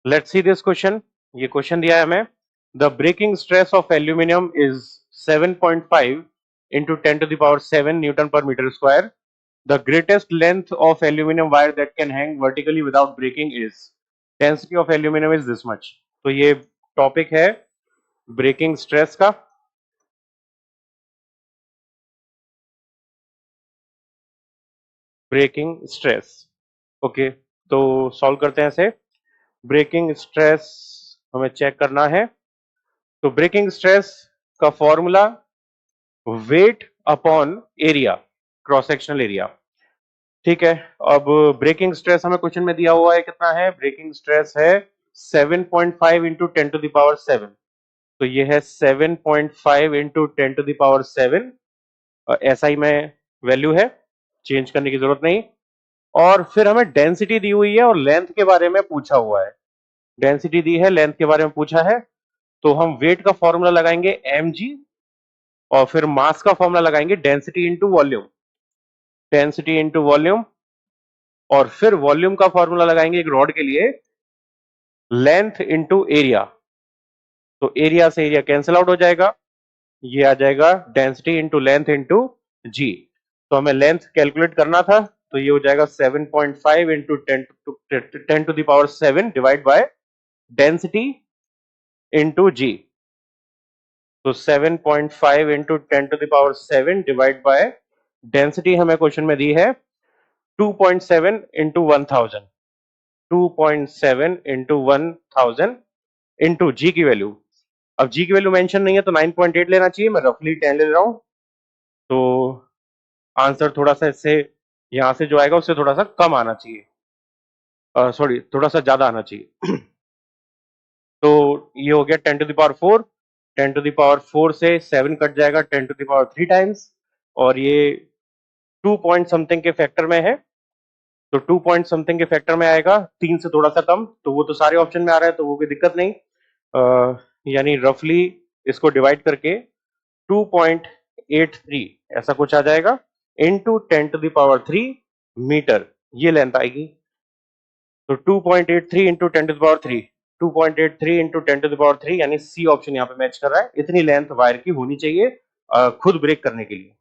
Let's see this question. ये question दिया है हमें। The breaking stress of aluminium is 7.5 into 10 to the power 7 Newton per meter square. The greatest length of aluminum wire that can hang vertically without breaking is density of aluminum is this much. तो ये topic है breaking stress का। Breaking stress, okay, तो solve करते हैं इसे। Breaking stress हमें check करना है। तो ब्रेकिंग स्ट्रेस का formula weight upon area, cross sectional area. ठीक है, अब ब्रेकिंग स्ट्रेस हमें क्वेश्चन में दिया हुआ है, कितना है? ब्रेकिंग स्ट्रेस है 7.5 इंटू 10 टू द पावर 7। तो ये है 7.5 इंटू 10 टू द पावर 7। ऐसा ही में वैल्यू है, चेंज करने की जरूरत नहीं। और फिर हमें डेंसिटी दी हुई है और लेंथ के बारे में पूछा हुआ है। डेंसिटी दी है, लेंथ के बारे में पूछा है, तो हम वेट का फॉर्मूला लगाएंगे mg और फिर मास का फॉर्मूला लगाएंगे density into volume. Density into volume और फिर वॉल्यूम का फॉर्मूला लगाएंगे एक रॉड के लिए, लेंथ इंटू एरिया। तो एरिया से एरिया कैंसिल आउट हो जाएगा, ये आ जाएगा density into length into G. तो हमें लेंथ कैलकुलेट करना था, तो ये हो जाएगा 7.5 into 10 to the power 7 divide by density into G. तो 7.5 into 10 to the power 7 divide by density हमें क्वेश्चन में दी है 2.7 इंटू 1000। 2.7 इंटू 1000 इंटू जी की वैल्यू। अब जी की वैल्यू मेंशन नहीं है तो 9.8 लेना चाहिए, मैं रफली 10 ले रहा हूं। तो आंसर थोड़ा सा इससे यहां से जो आएगा उससे थोड़ा सा कम आना चाहिए, सॉरी थोड़ा सा ज्यादा आना चाहिए। तो ये हो गया 10 to the power 4। 10 to the power 4 से 7 कट जाएगा 10 टू द पावर 3 टाइम्स, और ये 2 पॉइंट समथिंग के फैक्टर में है। तो 2 पॉइंट समथिंग के फैक्टर में आएगा, 3 से थोड़ा सा कम, तो वो तो सारे ऑप्शन में आ रहा है तो वो कोई दिक्कत नहीं। यानी रफली इसको डिवाइड करके 2.83 ऐसा कुछ आ जाएगा into 10 to the power 3 metre, ये लेंथ आएगी। तो 2.83 into 10 to the power 3, 2.83 into 10 to the power 3, यानी सी ऑप्शन यहाँ पे मैच कर रहा है। इतनी लेंथ वायर की होनी चाहिए खुद ब्रेक करने के लिए।